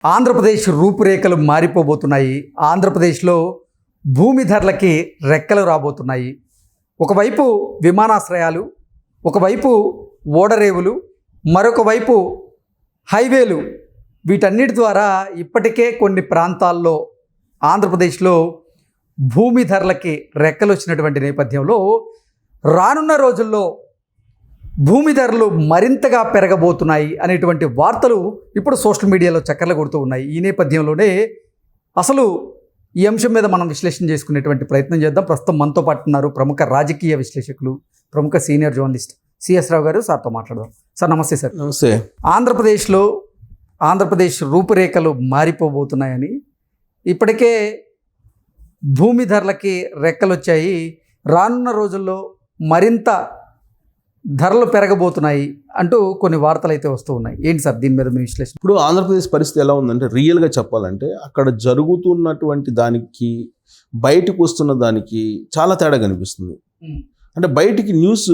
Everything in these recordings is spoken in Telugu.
ఆంధ్రప్రదేశ్ రూపురేఖలు మారిపోబోతున్నాయి. ఆంధ్రప్రదేశ్లో భూమి ధరలకి రెక్కలు రాబోతున్నాయి. ఒకవైపు విమానాశ్రయాలు, ఒకవైపు ఓడరేవులు, మరొక వైపు హైవేలు, వీటన్నిటి ద్వారా ఇప్పటికే కొన్ని ప్రాంతాల్లో ఆంధ్రప్రదేశ్లో భూమి ధరలకి రెక్కలు వచ్చినటువంటి నేపథ్యంలో రానున్న రోజుల్లో భూమి ధరలు మరింతగా పెరగబోతున్నాయి అనేటువంటి వార్తలు ఇప్పుడు సోషల్ మీడియాలో చక్కర్లు కొడుతూ ఉన్నాయి. ఈ నేపథ్యంలోనే అసలు ఈ అంశం మీద మనం విశ్లేషణ చేసుకునేటువంటి ప్రయత్నం చేద్దాం. ప్రస్తుతం మనతో పాటు ఉన్నారు ప్రముఖ రాజకీయ విశ్లేషకులు, ప్రముఖ సీనియర్ జర్నలిస్ట్ సిఎస్ రావు గారు. సార్తో మాట్లాడదాం. సార్ నమస్తే. సార్ నమస్తే. ఆంధ్రప్రదేశ్ రూపురేఖలు మారిపోబోతున్నాయని, ఇప్పటికే భూమి ధరలకి రెక్కలు వచ్చాయి, రానున్న రోజుల్లో మరింత ధరలు పెరగబోతున్నాయి అంటూ కొన్ని వార్తలు అయితే వస్తూ ఉన్నాయి. ఏంటి సార్ దీని మీద మీ విశ్లేషణ? ఇప్పుడు ఆంధ్రప్రదేశ్ పరిస్థితి ఎలా ఉందంటే, రియల్గా చెప్పాలంటే అక్కడ జరుగుతున్నటువంటి దానికి బయటకు వస్తున్న దానికి చాలా తేడా కనిపిస్తుంది. అంటే బయటికి న్యూస్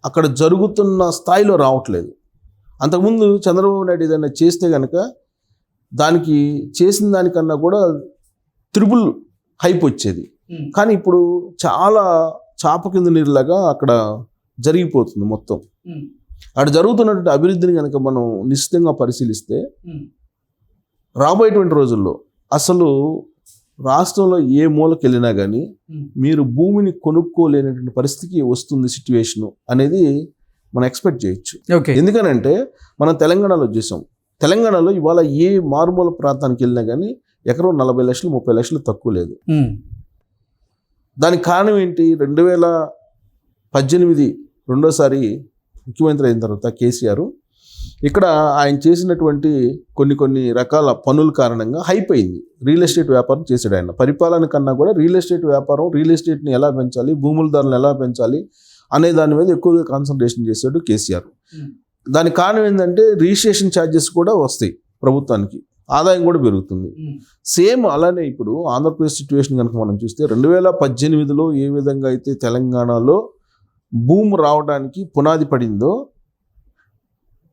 అక్కడ జరుగుతున్న స్థాయిలో రావట్లేదు. అంతకుముందు చంద్రబాబు నాయుడు ఏదైనా చేస్తే కనుక దానికి చేసిన దానికన్నా కూడా త్రిబుల్ హైప్ వచ్చేది. కానీ ఇప్పుడు చాలా చాప కింద నీరులాగా అక్కడ జరిగిపోతుంది మొత్తం. అక్కడ జరుగుతున్నటువంటి అభివృద్ధిని కనుక మనం నిశ్చితంగా పరిశీలిస్తే రాబోయేటువంటి రోజుల్లో అసలు రాష్ట్రంలో ఏ మూలకి వెళ్ళినా కానీ మీరు భూమిని కొనుక్కోలేనటువంటి పరిస్థితికి వస్తుంది సిచ్యువేషను అనేది మనం ఎక్స్పెక్ట్ చేయొచ్చు. ఎందుకనంటే మనం తెలంగాణలో చూసాం. తెలంగాణలో ఇవాళ ఏ మారుమూల ప్రాంతానికి వెళ్ళినా కానీ ఎకరం 40 లక్షలు 30 లక్షలు తక్కువ లేదు. దానికి కారణం ఏంటి? 2018 రెండోసారి ముఖ్యమంత్రి అయిన తర్వాత కేసీఆర్ ఇక్కడ ఆయన చేసినటువంటి కొన్ని రకాల పనుల కారణంగా హైప్ అయింది. రియల్ ఎస్టేట్ వ్యాపారం చేశాడు ఆయన. పరిపాలన కన్నా కూడా రియల్ ఎస్టేట్ వ్యాపారం, రియల్ ఎస్టేట్ని ఎలా పెంచాలి, భూముల ధరలను ఎలా పెంచాలి అనే దాని మీద ఎక్కువగా కాన్సన్ట్రేషన్ చేశాడు కేసీఆర్. దానికి కారణం ఏంటంటే రిజిస్ట్రేషన్ ఛార్జెస్ కూడా వస్తాయి ప్రభుత్వానికి, ఆదాయం కూడా పెరుగుతుంది. సేమ్ అలానే ఇప్పుడు ఆంధ్రప్రదేశ్ సిచ్యువేషన్ కనుక మనం చూస్తే 2018లో ఏ విధంగా అయితే తెలంగాణలో భూమి రావడానికి పునాది పడిందో,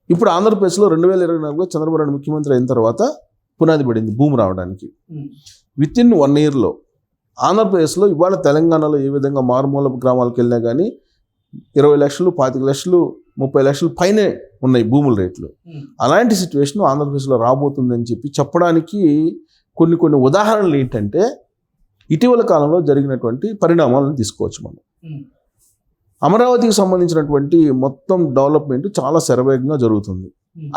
ఇప్పుడు ఆంధ్రప్రదేశ్లో 2024లో చంద్రబాబు నాయుడు ముఖ్యమంత్రి అయిన తర్వాత పునాది పడింది భూమి రావడానికి. విత్ ఇన్ 1 yearలో ఆంధ్రప్రదేశ్లో ఇవాళ తెలంగాణలో ఏ విధంగా మారుమూల గ్రామాలకు వెళ్ళినా కానీ 20 లక్షలు 25 లక్షలు 30 లక్షలు పైనే ఉన్నాయి భూముల రేట్లు. అలాంటి సిచ్యువేషన్ ఆంధ్రప్రదేశ్లో రాబోతుందని చెప్పడానికి కొన్ని ఉదాహరణలు ఏంటంటే ఇటీవల కాలంలో జరిగినటువంటి పరిణామాలను తీసుకోవచ్చు మనం. అమరావతికి సంబంధించినటువంటి మొత్తం డెవలప్మెంట్ చాలా శరవేగంగా జరుగుతుంది.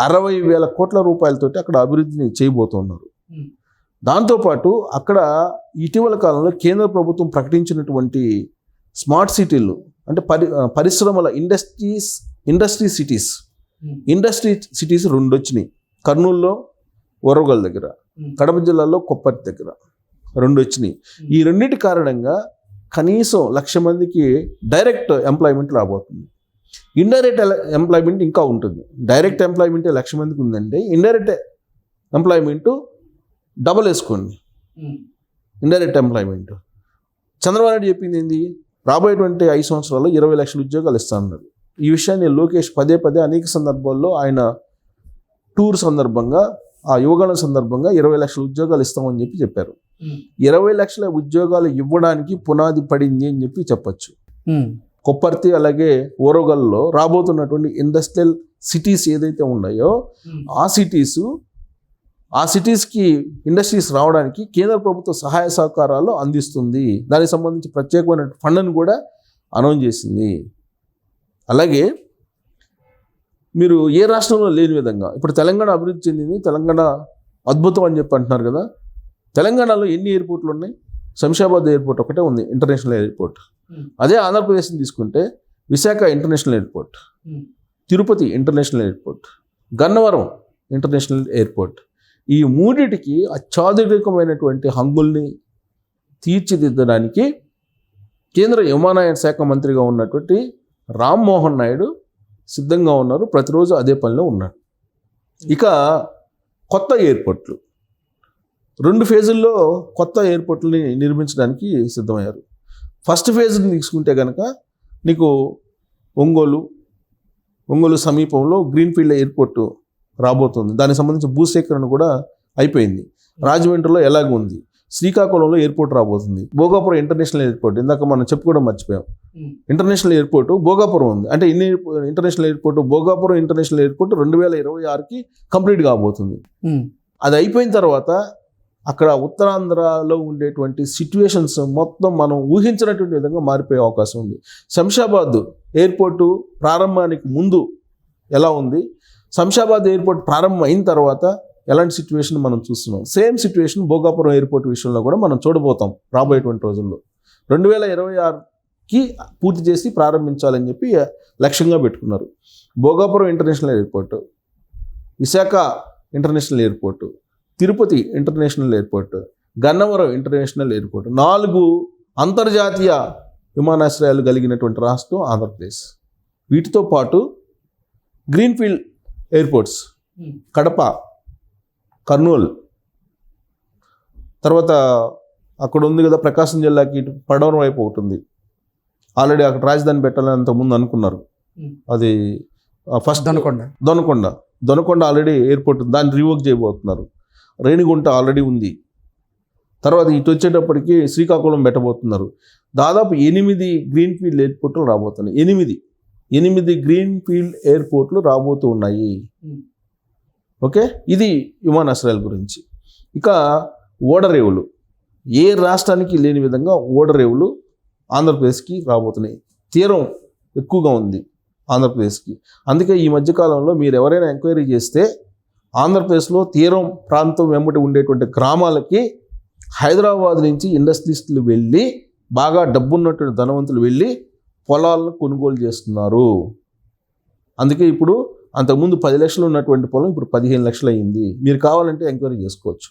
60,000 కోట్ల రూపాయలతోటి అక్కడ అభివృద్ధిని చేయబోతున్నారు. దాంతోపాటు అక్కడ ఇటీవల కాలంలో కేంద్ర ప్రభుత్వం ప్రకటించినటువంటి స్మార్ట్ సిటీలు, అంటే పరిశ్రమల ఇండస్ట్రీ సిటీస్ 2 వచ్చినాయి. కర్నూలులో ఓరగల్ దగ్గర, కడప జిల్లాలో కొప్పర్తి దగ్గర 2 వచ్చినాయి. ఈ రెండింటి కారణంగా కనీసం 1,00,000 మందికి డైరెక్ట్ ఎంప్లాయ్మెంట్ రాబోతుంది. ఇండైరెక్ట్ ఎంప్లాయ్మెంట్ ఇంకా ఉంటుంది. డైరెక్ట్ ఎంప్లాయ్మెంట్ 1,00,000 మందికి ఉందంటే ఇండైరెక్ట్ ఎంప్లాయ్మెంట్ డబల్ వేసుకోండి. ఇండైరెక్ట్ ఎంప్లాయ్మెంట్ చంద్రబాబు నాయుడు చెప్పింది ఏంది? రాబోయేటువంటి 5 సంవత్సరాల్లో 20 లక్షల ఉద్యోగాలు ఇస్తానన్నారు. ఈ విషయాన్ని లోకేష్ పదే అనేక సందర్భాల్లో ఆయన టూర్ సందర్భంగా, ఆ యువగణ సందర్భంగా 20 లక్షల ఉద్యోగాలు ఇస్తామని చెప్పారు. 20 లక్షల ఉద్యోగాలు ఇవ్వడానికి పునాది పడింది అని చెప్పచ్చు. కొప్పర్తి అలాగే ఓరోగల్లో రాబోతున్నటువంటి ఇండస్ట్రియల్ సిటీస్ ఏదైతే ఉన్నాయో ఆ సిటీస్కి ఇండస్ట్రీస్ రావడానికి కేంద్ర ప్రభుత్వ సహాయ సహకారాలు అందిస్తుంది. దానికి సంబంధించి ప్రత్యేకమైన ఫండ్ను కూడా అనౌన్స్ చేసింది. అలాగే మీరు ఏ రాష్ట్రంలో లేని విధంగా ఇప్పుడు తెలంగాణ అభివృద్ధి చెందింది, తెలంగాణ అద్భుతం అని అంటున్నారు కదా. తెలంగాణలో ఎన్ని ఎయిర్పోర్ట్లు ఉన్నాయి? శంషాబాద్ ఎయిర్పోర్ట్ ఒకటే ఉంది, ఇంటర్నేషనల్ ఎయిర్పోర్ట్. అదే ఆంధ్రప్రదేశ్ని తీసుకుంటే Visakha international airport, Tirupati international airport, Gannavaram international airport. ఈ మూడిటికి అత్యాధునికమైనటువంటి హంగుల్ని తీర్చిదిద్దడానికి కేంద్ర విమానయాన శాఖ మంత్రిగా ఉన్నటువంటి రామ్మోహన్ నాయుడు సిద్ధంగా ఉన్నారు. ప్రతిరోజు అదే పనిలో ఉన్నారు. ఇక కొత్త ఎయిర్పోర్ట్లు 2 ఫేజుల్లో కొత్త ఎయిర్పోర్ట్లని నిర్మించడానికి సిద్ధమయ్యారు. ఫస్ట్ ఫేజ్ని తీసుకుంటే కనుక నీకు ఒంగోలు సమీపంలో గ్రీన్ఫీల్డ్ ఎయిర్పోర్టు రాబోతుంది. దానికి సంబంధించి భూసేకరణ కూడా అయిపోయింది. రాజమండ్రిలో ఎలాగ ఉంది, శ్రీకాకుళంలో ఎయిర్పోర్ట్ రాబోతుంది, భోగాపురం ఇంటర్నేషనల్ ఎయిర్పోర్ట్, ఇందాక మనం చెప్పుకోవడం మర్చిపోయాం. ఇంటర్నేషనల్ ఎయిర్పోర్ట్ భోగాపురం ఉంది. అంటే international airport Bhogapuram international airport 2026కి కంప్లీట్ కాబోతుంది. అది అయిపోయిన తర్వాత అక్కడ ఉత్తరాంధ్రలో ఉండేటువంటి సిచ్యువేషన్స్ మొత్తం మనం ఊహించినటువంటి విధంగా మారిపోయే అవకాశం ఉంది. శంషాబాద్ ఎయిర్పోర్టు ప్రారంభానికి ముందు ఎలా ఉంది, శంషాబాద్ ఎయిర్పోర్ట్ ప్రారంభం అయిన తర్వాత ఎలాంటి సిచ్యువేషన్ మనం చూస్తున్నాం. సేమ్ సిచ్యువేషన్ భోగాపురం ఎయిర్పోర్ట్ విషయంలో కూడా మనం చూడబోతాం రాబోయేటువంటి రోజుల్లో. 2026కి పూర్తి చేసి ప్రారంభించాలని చెప్పి లక్ష్యంగా పెట్టుకున్నారు. Bhogapuram international airport, Visakha international airport, Tirupati international airport, Gannavaram international airport, 4 అంతర్జాతీయ విమానాశ్రయాలు కలిగినటువంటి రాష్ట్రం ఆంధ్రప్రదేశ్. వీటితో పాటు గ్రీన్ఫీల్డ్ ఎయిర్పోర్ట్స్ కడప, కర్నూలు, తర్వాత అక్కడ ఉంది కదా ప్రకాశం జిల్లాకి ఇటు పడవరం వైపు ఒకటి ఉంది. ఆల్రెడీ అక్కడ రాజధాని పెట్టాలని అంతకుముందు అనుకున్నారు. అది ఫస్ట్ దొనకొండ ఆల్రెడీ ఎయిర్పోర్ట్, దాన్ని రివోక్ చేయబోతున్నారు. రేణిగుంట ఆల్రెడీ ఉంది. తర్వాత ఇటు వచ్చేటప్పటికి శ్రీకాకుళం పెట్టబోతున్నారు. దాదాపు 8 గ్రీన్ఫీల్డ్ ఎయిర్పోర్ట్లు రాబోతున్నాయి. 8 గ్రీన్ఫీల్డ్ ఎయిర్పోర్ట్లు రాబోతూ ఉన్నాయి. ఓకే, ఇది విమానాశ్రయాల గురించి. ఇక ఓడరేవులు, ఏ రాష్ట్రానికి లేని విధంగా ఓడరేవులు ఆంధ్రప్రదేశ్కి రాబోతున్నాయి. తీరం ఎక్కువగా ఉంది ఆంధ్రప్రదేశ్కి. అందుకే ఈ మధ్యకాలంలో మీరు ఎవరైనా ఎంక్వైరీ చేస్తే ఆంధ్రప్రదేశ్లో తీరం ప్రాంతం వెంబడి ఉండేటువంటి గ్రామాలకి హైదరాబాద్ నుంచి ఇండస్ట్రియలిస్టులు వెళ్ళి, బాగా డబ్బున్నటువంటి ధనవంతులు వెళ్ళి పొలాలను కొనుగోలు చేస్తున్నారు. అందుకే ఇప్పుడు అంతకుముందు 10 లక్షలు ఉన్నటువంటి పొలం ఇప్పుడు 15 లక్షలు అయ్యింది. మీరు కావాలంటే ఎంక్వైరీ చేసుకోవచ్చు.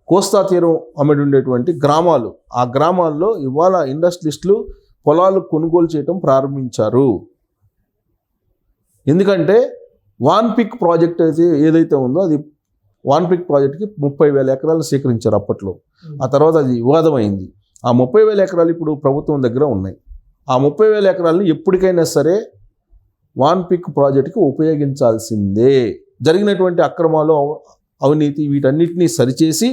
కోస్తా తీరం అమ్మడి ఉండేటువంటి గ్రామాలు, ఆ గ్రామాల్లో ఇవాళ ఇండస్ట్రియలిస్టులు పొలాలు కొనుగోలు చేయడం ప్రారంభించారు. ఎందుకంటే వాన్పిక్ ప్రాజెక్ట్ అయితే ఏదైతే ఉందో అది వాన్పిక్ ప్రాజెక్ట్కి 30,000 ఎకరాలు సేకరించారు అప్పట్లో. ఆ తర్వాత అది వివాదమైంది. ఆ 30,000 ఎకరాలు ఇప్పుడు ప్రభుత్వం దగ్గర ఉన్నాయి. ఆ 30,000 ఎకరాలను ఎప్పటికైనా సరే వాన్పిక్ ప్రాజెక్ట్కి ఉపయోగించాల్సిందే. జరిగినటువంటి అక్రమాలు, అవినీతి వీటన్నిటినీ సరిచేసి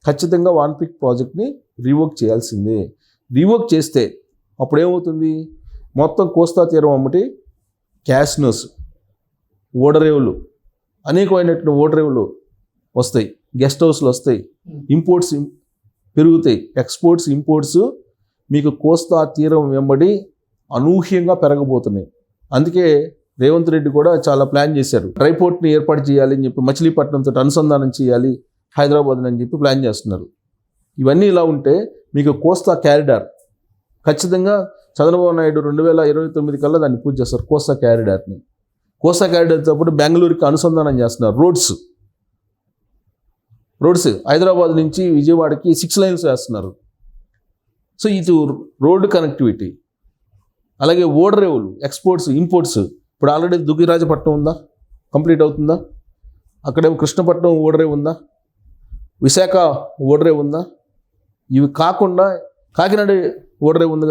ఖచ్చితంగా వాన్పిక్ ప్రాజెక్ట్ని రివోక్ చేయాల్సిందే. రివోక్ చేస్తే అప్పుడు ఏమవుతుంది, మొత్తం కోస్తా తీరం అమ్మటి క్యాసినోస్, ఓడరేవులు, అనేకమైనటువంటి ఓడరేవులు వస్తాయి, గెస్ట్ హౌస్లు వస్తాయి, ఇంపోర్ట్స్ పెరుగుతాయి, ఎక్స్పోర్ట్స్ ఇంపోర్ట్స్ మీకు కోస్తా తీరం వెంబడి అనూహ్యంగా పెరగబోతున్నాయి. అందుకే రేవంత్ రెడ్డి కూడా చాలా ప్లాన్ చేశారు. డ్రైపోర్ట్ని ఏర్పాటు చేయాలి అని చెప్పి, మచిలీపట్నంతో అనుసంధానం చేయాలి హైదరాబాద్ అని చెప్పి ప్లాన్ చేస్తున్నారు. ఇవన్నీ ఇలా ఉంటే మీకు కోస్తా క్యారిడార్ ఖచ్చితంగా చంద్రబాబు నాయుడు 2029 కల్లా దాన్ని పూర్తి చేస్తారు. కోస్తా క్యారిడార్ని, కోస్తా క్యారిడార్తో పాటు బెంగళూరుకి అనుసంధానం చేస్తున్నారు. రోడ్స్ హైదరాబాద్ నుంచి విజయవాడకి 6 లైన్స్ వేస్తున్నారు. సో ఇది రోడ్డు కనెక్టివిటీ. అలాగే ఓడరేవులు, ఎక్స్పోర్ట్స్, ఇంపోర్ట్స్. ఇప్పుడు ఆల్రెడీ దుగ్గిరాజపట్నం ఉందా, కంప్లీట్ అవుతుందా? అక్కడేమో కృష్ణపట్నం ఓడరేవు ఉందా, విశాఖ ఓడరేవు ఉందా? ఇవి కాకుండా కాకినాడ ఓడరేవు ఉంది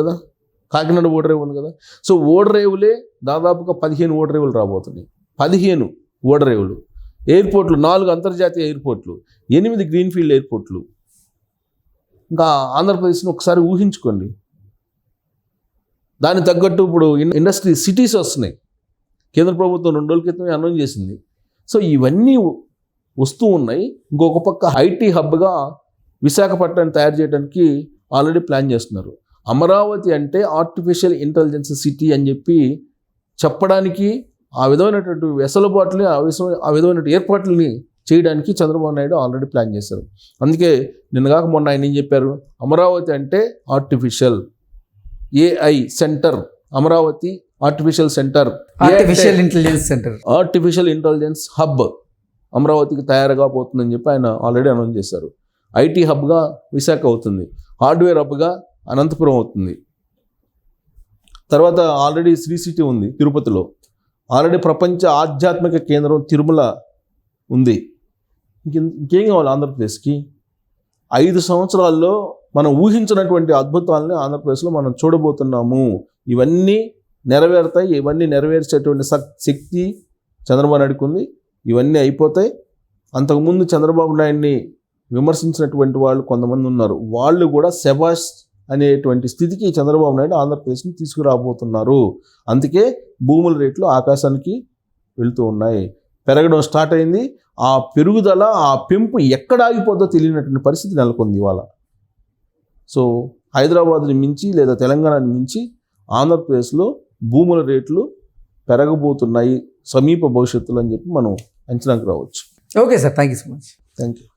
కదా. సో ఓడరేవులే దాదాపుగా 15 ఓడరేవులు రాబోతున్నాయి. 15 ఓడరేవులు, ఎయిర్పోర్ట్లు 4 అంతర్జాతీయ ఎయిర్పోర్ట్లు, 8 గ్రీన్ఫీల్డ్ ఎయిర్పోర్ట్లు. ఇంకా ఆంధ్రప్రదేశ్ని ఒకసారి ఊహించుకోండి. దానికి తగ్గట్టు ఇప్పుడు ఇండస్ట్రీ సిటీస్ వస్తున్నాయి. కేంద్ర ప్రభుత్వం 2 రోజుల క్రితమే అనౌన్స్ చేసింది. సో ఇవన్నీ వస్తూ ఉన్నాయి. ఇంకొక పక్క ఐటీ హబ్గా విశాఖపట్నాన్ని తయారు చేయడానికి ఆల్రెడీ ప్లాన్ చేస్తున్నారు. అమరావతి అంటే ఆర్టిఫిషియల్ ఇంటెలిజెన్స్ సిటీ అని చెప్పి చెప్పడానికి ఆ విధమైనటువంటి వెసులుబాటుని, ఆ విధమైన ఏర్పాట్లని చేయడానికి చంద్రబాబు నాయుడు ఆల్రెడీ ప్లాన్ చేశారు. అందుకే నిన్నగాక మొన్న ఆయన ఏం చెప్పారు, అమరావతి అంటే artificial AI center, Amaravati artificial centre, artificial intelligence hub అమరావతికి తయారుగా పోతుందని చెప్పి ఆయన ఆల్రెడీ అనౌన్స్ చేశారు. ఐటీ హబ్గా విశాఖ అవుతుంది, హార్డ్వేర్ హబ్గా అనంతపురం అవుతుంది. తర్వాత ఆల్రెడీ శ్రీ సిటీ ఉంది తిరుపతిలో, ఆల్రెడీ ప్రపంచ ఆధ్యాత్మిక కేంద్రం తిరుమల ఉంది. ఇంకేం కావాలి ఆంధ్రప్రదేశ్కి? 5 సంవత్సరాల్లో మనం ఊహించినటువంటి అద్భుతాలని ఆంధ్రప్రదేశ్లో మనం చూడబోతున్నాము. ఇవన్నీ నెరవేరుతాయి. ఇవన్నీ నెరవేర్చేటువంటి శక్తి చంద్రబాబు నాయుడుకు ఉంది. ఇవన్నీ అయిపోతాయి. అంతకుముందు చంద్రబాబు నాయుడిని విమర్శించినటువంటి వాళ్ళు కొంతమంది ఉన్నారు. వాళ్ళు కూడా శబాష్ అనేటువంటి స్థితికి చంద్రబాబు నాయుడు ఆంధ్రప్రదేశ్ని తీసుకురాబోతున్నారు. అందుకే భూముల రేట్లు ఆకాశానికి వెళుతూ ఉన్నాయి, పెరగడం స్టార్ట్ అయింది. ఆ పెరుగుదల, ఆ పెంపు ఎక్కడ ఆగిపోద్దో తెలియనటువంటి పరిస్థితి నెలకొంది ఇవాళ. సో హైదరాబాద్ని మించి లేదా తెలంగాణని మించి ఆంధ్రప్రదేశ్లో భూముల రేట్లు పెరగబోతున్నాయి సమీప భవిష్యత్తులో అని చెప్పి మనం అంచనాకు రావచ్చు. Okay sir, thank you so much. Thank you.